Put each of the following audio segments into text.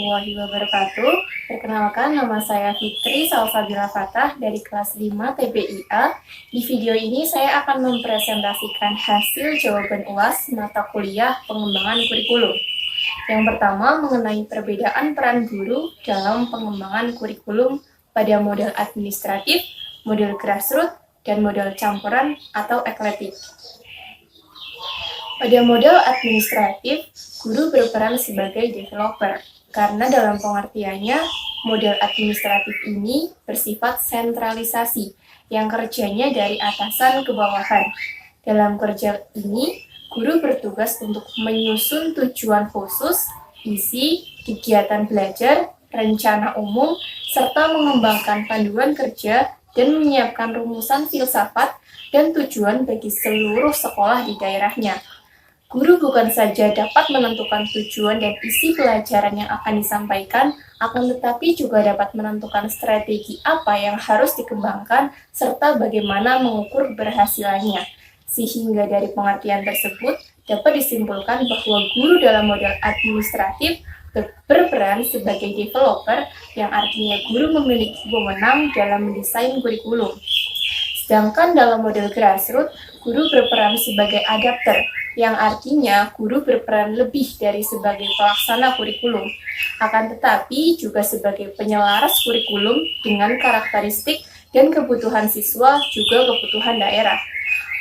warahmatullahi wabarakatuh. Perkenalkan, nama saya Fitri Salsabila Fatah dari kelas 5 TBIA. Di video ini saya akan mempresentasikan hasil jawaban UAS mata kuliah pengembangan kurikulum. Yang pertama, mengenai perbedaan peran guru dalam pengembangan kurikulum pada model administratif, model grassroots, dan model campuran atau eklektik. Pada model administratif, guru berperan sebagai developer, karena dalam pengertiannya, model administratif ini bersifat sentralisasi, yang kerjanya dari atasan ke bawahan. Dalam kerja ini, guru bertugas untuk menyusun tujuan khusus, isi, kegiatan belajar, rencana umum, serta mengembangkan panduan kerja dan menyiapkan rumusan filsafat dan tujuan bagi seluruh sekolah di daerahnya. Guru bukan saja dapat menentukan tujuan dan isi pelajaran yang akan disampaikan, akan tetapi juga dapat menentukan strategi apa yang harus dikembangkan serta bagaimana mengukur keberhasilannya. Sehingga dari pengertian tersebut dapat disimpulkan bahwa guru dalam model administratif berperan sebagai developer, yang artinya guru memiliki wewenang dalam mendesain kurikulum. Sedangkan dalam model grassroots, guru berperan sebagai adapter, yang artinya guru berperan lebih dari sebagai pelaksana kurikulum, akan tetapi juga sebagai penyelaras kurikulum dengan karakteristik dan kebutuhan siswa juga kebutuhan daerah.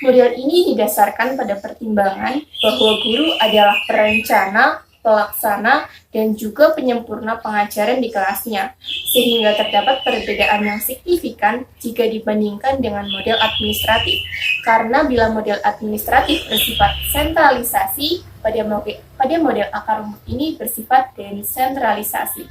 Model ini didasarkan pada pertimbangan bahwa guru adalah perencana, pelaksana, dan juga penyempurna pengajaran di kelasnya, sehingga terdapat perbedaan yang signifikan jika dibandingkan dengan model administratif. Karena bila model administratif bersifat sentralisasi, pada model akar rumput ini bersifat desentralisasi.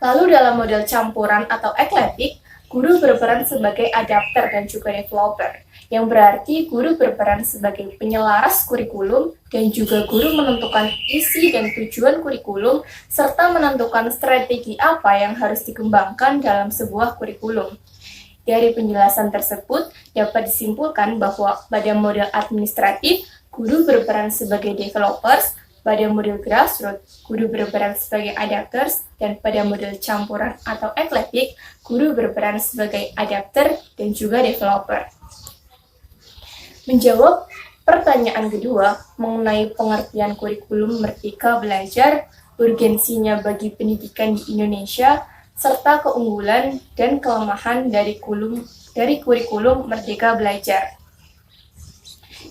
Lalu dalam model campuran atau eklektik, guru berperan sebagai adapter dan juga developer, yang berarti guru berperan sebagai penyelaras kurikulum dan juga guru menentukan isi dan tujuan kurikulum serta menentukan strategi apa yang harus dikembangkan dalam sebuah kurikulum. Dari penjelasan tersebut dapat disimpulkan bahwa pada model administratif, guru berperan sebagai developers, pada model grassroots, guru berperan sebagai adapters, dan pada model campuran atau eklektik, guru berperan sebagai adapter dan juga developer. Menjawab pertanyaan kedua mengenai pengertian kurikulum Merdeka Belajar, urgensinya bagi pendidikan di Indonesia, serta keunggulan dan kelemahan dari kurikulum Merdeka Belajar.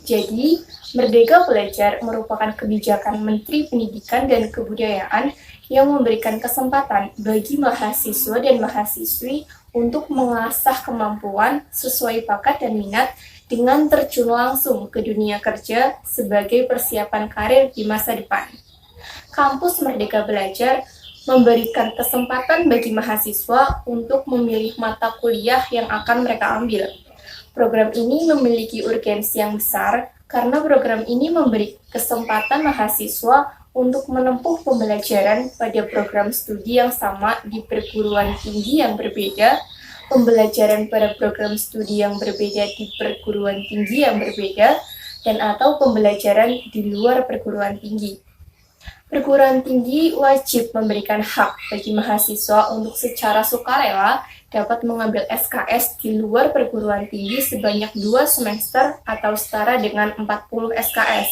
Jadi, Merdeka Belajar merupakan kebijakan Menteri Pendidikan dan Kebudayaan yang memberikan kesempatan bagi mahasiswa dan mahasiswi untuk mengasah kemampuan sesuai bakat dan minat dengan terjun langsung ke dunia kerja sebagai persiapan karir di masa depan. Kampus Merdeka Belajar memberikan kesempatan bagi mahasiswa untuk memilih mata kuliah yang akan mereka ambil. Program ini memiliki urgensi yang besar karena program ini memberi kesempatan mahasiswa untuk menempuh pembelajaran pada program studi yang sama di perguruan tinggi yang berbeda, pembelajaran pada program studi yang berbeda di perguruan tinggi yang berbeda, dan atau pembelajaran di luar perguruan tinggi. Perguruan tinggi wajib memberikan hak bagi mahasiswa untuk secara sukarela dapat mengambil SKS di luar perguruan tinggi sebanyak 2 semester atau setara dengan 40 SKS.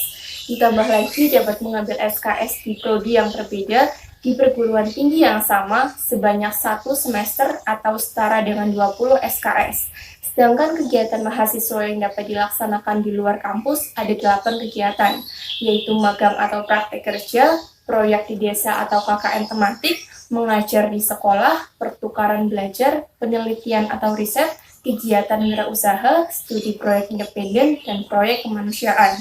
Ditambah lagi dapat mengambil SKS di prodi yang berbeda di perguruan tinggi yang sama sebanyak 1 semester atau setara dengan 20 SKS. Sedangkan kegiatan mahasiswa yang dapat dilaksanakan di luar kampus ada 8 kegiatan, yaitu magang atau praktek kerja, proyek di desa atau KKN tematik, mengajar di sekolah, pertukaran belajar, penelitian atau riset, kegiatan wirausaha, studi proyek independen, dan proyek kemanusiaan.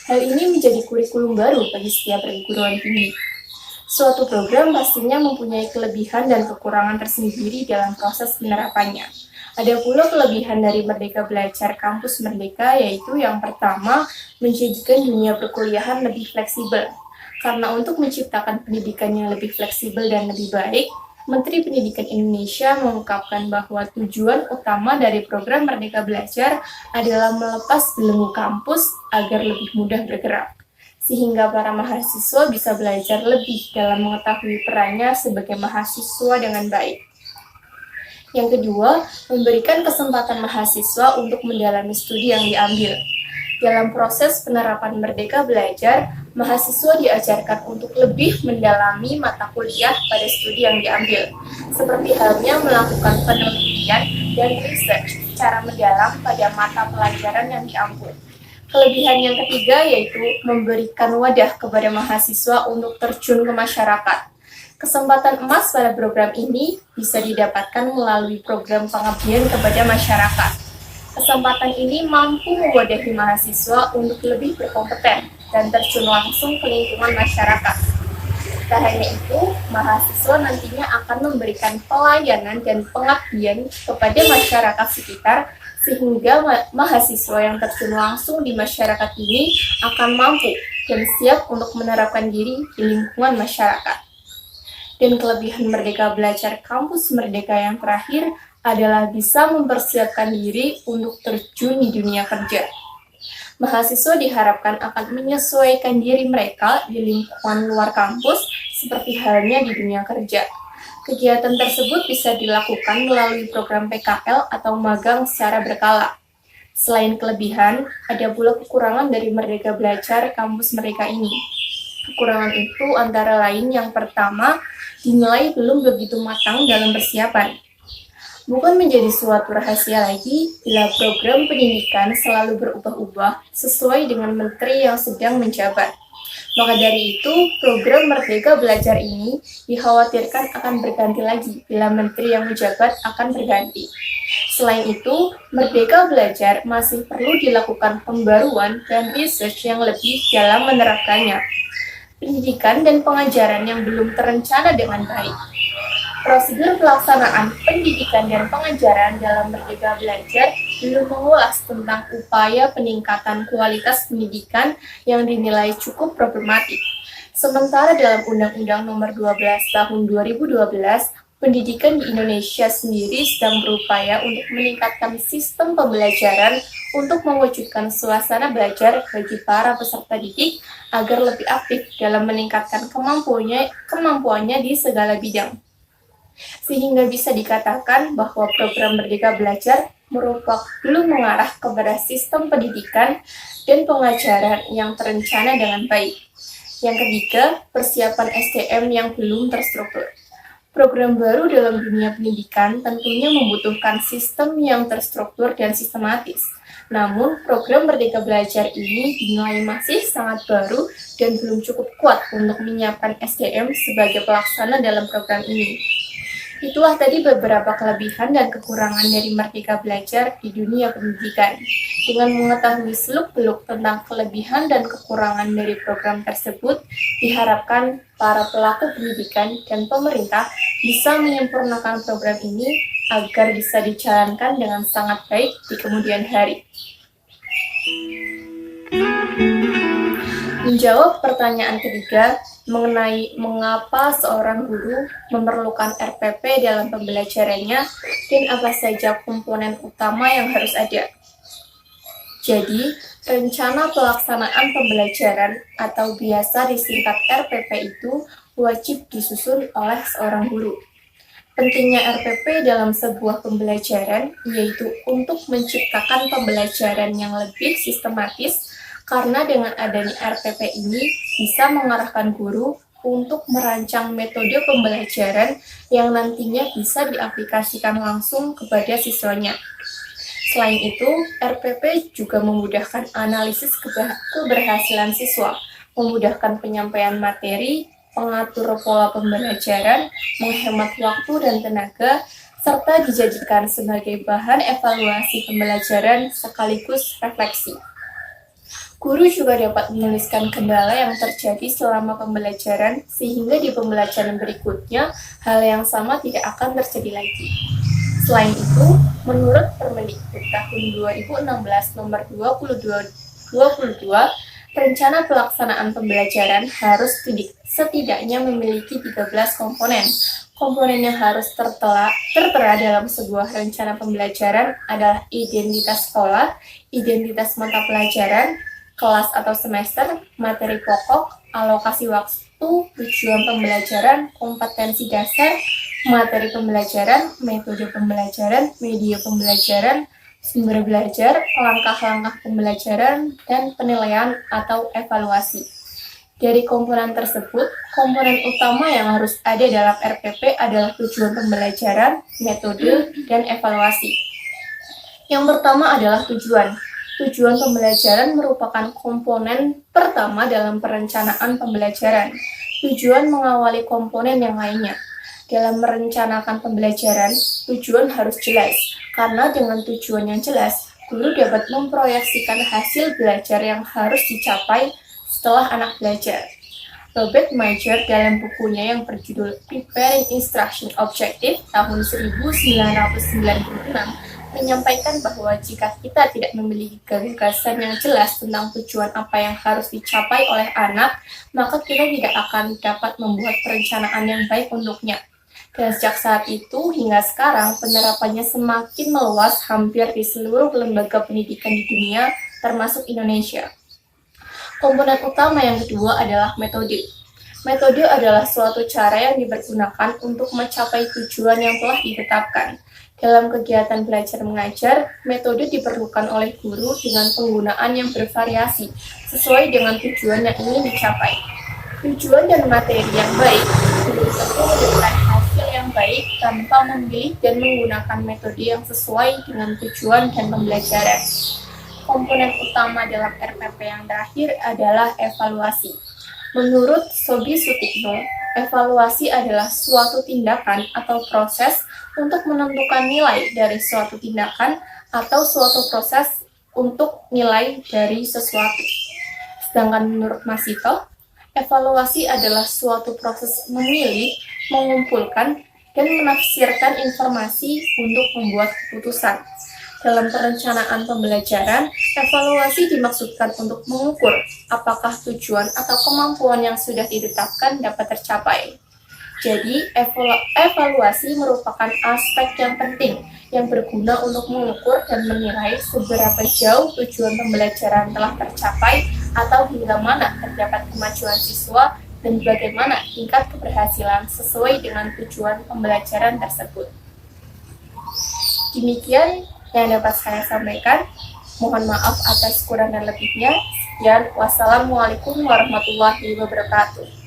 Hal ini menjadi kurikulum baru bagi setiap perguruan tinggi. Suatu program pastinya mempunyai kelebihan dan kekurangan tersendiri dalam proses penerapannya. Ada pula kelebihan dari Merdeka Belajar Kampus Merdeka, yaitu yang pertama, menjadikan dunia perkuliahan lebih fleksibel. Karena untuk menciptakan pendidikan yang lebih fleksibel dan lebih baik, Menteri Pendidikan Indonesia mengungkapkan bahwa tujuan utama dari program Merdeka Belajar adalah melepas belenggu kampus agar lebih mudah bergerak. sehingga para mahasiswa bisa belajar lebih dalam mengetahui perannya sebagai mahasiswa dengan baik. Yang kedua, memberikan kesempatan mahasiswa untuk mendalami studi yang diambil. Dalam proses penerapan Merdeka Belajar, mahasiswa diajarkan untuk lebih mendalami mata kuliah pada studi yang diambil, seperti halnya melakukan penelitian dan research secara mendalam pada mata pelajaran yang diambil. Kelebihan yang ketiga yaitu memberikan wadah kepada mahasiswa untuk terjun ke masyarakat. Kesempatan emas pada program ini bisa didapatkan melalui program pengabdian kepada masyarakat. Kesempatan ini mampu mewadahi mahasiswa untuk lebih berkompeten dan terjun langsung ke lingkungan masyarakat. Tak hanya itu, mahasiswa nantinya akan memberikan pelayanan dan pengabdian kepada masyarakat sekitar, sehingga mahasiswa yang terjun langsung di masyarakat ini akan mampu dan siap untuk menerapkan diri di lingkungan masyarakat. Dan kelebihan Merdeka Belajar Kampus Merdeka yang terakhir adalah bisa mempersiapkan diri untuk terjun di dunia kerja. Mahasiswa diharapkan akan menyesuaikan diri mereka di lingkungan luar kampus seperti halnya di dunia kerja. Kegiatan tersebut bisa dilakukan melalui program PKL atau magang secara berkala. Selain kelebihan, ada pula kekurangan dari Merdeka Belajar Kampus Merdeka ini. Kekurangan itu antara lain yang pertama, dinilai belum begitu matang dalam persiapan. Bukan menjadi suatu rahasia lagi bila program pendidikan selalu berubah-ubah sesuai dengan menteri yang sedang menjabat. Maka dari itu, program Merdeka Belajar ini dikhawatirkan akan berganti lagi bila menteri yang menjabat akan berganti. Selain itu, Merdeka Belajar masih perlu dilakukan pembaruan dan research yang lebih dalam menerapkannya. Pendidikan dan pengajaran yang belum terencana dengan baik. Prosedur pelaksanaan pendidikan dan pengajaran dalam Merdeka Belajar belum mengulas tentang upaya peningkatan kualitas pendidikan yang dinilai cukup problematik. Sementara dalam Undang-Undang Nomor 12 Tahun 2012, pendidikan di Indonesia sendiri sedang berupaya untuk meningkatkan sistem pembelajaran untuk mewujudkan suasana belajar bagi para peserta didik agar lebih aktif dalam meningkatkan kemampuannya di segala bidang. Sehingga bisa dikatakan bahwa program Merdeka Belajar belum mengarah kepada sistem pendidikan dan pengajaran yang terencana dengan baik. Yang ketiga, persiapan SDM yang belum terstruktur. Program baru dalam dunia pendidikan tentunya membutuhkan sistem yang terstruktur dan sistematis. Namun, program Merdeka Belajar ini dinilai masih sangat baru dan belum cukup kuat untuk menyiapkan SDM sebagai pelaksana dalam program ini. Itulah tadi beberapa kelebihan dan kekurangan dari Merdeka Belajar di dunia pendidikan. Dengan mengetahui seluk-beluk tentang kelebihan dan kekurangan dari program tersebut, diharapkan para pelaku pendidikan dan pemerintah bisa menyempurnakan program ini agar bisa dijalankan dengan sangat baik di kemudian hari. Menjawab pertanyaan ketiga mengenai mengapa seorang guru memerlukan RPP dalam pembelajarannya dan apa saja komponen utama yang harus ada. Jadi, rencana pelaksanaan pembelajaran atau biasa disingkat RPP itu wajib disusun oleh seorang guru. Pentingnya RPP dalam sebuah pembelajaran yaitu untuk menciptakan pembelajaran yang lebih sistematis, karena dengan adanya RPP ini bisa mengarahkan guru untuk merancang metode pembelajaran yang nantinya bisa diaplikasikan langsung kepada siswanya. Selain itu, RPP juga memudahkan analisis keberhasilan siswa, memudahkan penyampaian materi, mengatur pola pembelajaran, menghemat waktu dan tenaga, serta dijadikan sebagai bahan evaluasi pembelajaran sekaligus refleksi. Guru juga dapat menuliskan kendala yang terjadi selama pembelajaran, sehingga di pembelajaran berikutnya hal yang sama tidak akan terjadi lagi. Selain itu, menurut Permendikbud tahun 2016 nomor 22, rencana pelaksanaan pembelajaran harus setidaknya memiliki 13 komponen. Komponen yang harus tertera dalam sebuah rencana pembelajaran adalah identitas sekolah, identitas mata pelajaran, kelas atau semester, materi pokok, alokasi waktu, tujuan pembelajaran, kompetensi dasar, materi pembelajaran, metode pembelajaran, media pembelajaran, sumber belajar, langkah-langkah pembelajaran, dan penilaian atau evaluasi. Dari komponen tersebut, komponen utama yang harus ada dalam RPP adalah tujuan pembelajaran, metode, dan evaluasi. Yang pertama adalah tujuan. Tujuan pembelajaran merupakan komponen pertama dalam perencanaan pembelajaran. Tujuan mengawali komponen yang lainnya. Dalam merencanakan pembelajaran, tujuan harus jelas, karena dengan tujuan yang jelas, guru dapat memproyeksikan hasil belajar yang harus dicapai setelah anak belajar. Robert Major dalam bukunya yang berjudul Preparing Instruction Objective tahun 1996 menyampaikan bahwa jika kita tidak memiliki gagasan yang jelas tentang tujuan apa yang harus dicapai oleh anak, maka kita tidak akan dapat membuat perencanaan yang baik untuknya. Dan sejak saat itu hingga sekarang, penerapannya semakin meluas hampir di seluruh lembaga pendidikan di dunia, termasuk Indonesia. Komponen utama yang kedua adalah metode. Metode adalah suatu cara yang dipergunakan untuk mencapai tujuan yang telah ditetapkan. Dalam kegiatan belajar mengajar, metode diperlukan oleh guru dengan penggunaan yang bervariasi, sesuai dengan tujuan yang ingin dicapai. Tujuan dan materi yang baik, guru tentu memberikan hasil yang baik tanpa memilih dan menggunakan metode yang sesuai dengan tujuan dan pembelajaran. Komponen utama dalam RPP yang terakhir adalah evaluasi. Menurut Sobi Sutikno, evaluasi adalah suatu tindakan atau proses untuk menentukan nilai dari suatu tindakan atau suatu proses untuk nilai dari sesuatu. Sedangkan menurut Masito, evaluasi adalah suatu proses memilih, mengumpulkan, dan menafsirkan informasi untuk membuat keputusan. Dalam perencanaan pembelajaran, evaluasi dimaksudkan untuk mengukur apakah tujuan atau kemampuan yang sudah ditetapkan dapat tercapai. Jadi, evaluasi merupakan aspek yang penting yang berguna untuk mengukur dan menilai seberapa jauh tujuan pembelajaran telah tercapai atau hingga mana terdapat kemajuan siswa dan bagaimana tingkat keberhasilan sesuai dengan tujuan pembelajaran tersebut. Demikian yang dapat saya sampaikan. Mohon maaf atas kurang dan lebihnya. Sekian, wassalamualaikum warahmatullahi wabarakatuh.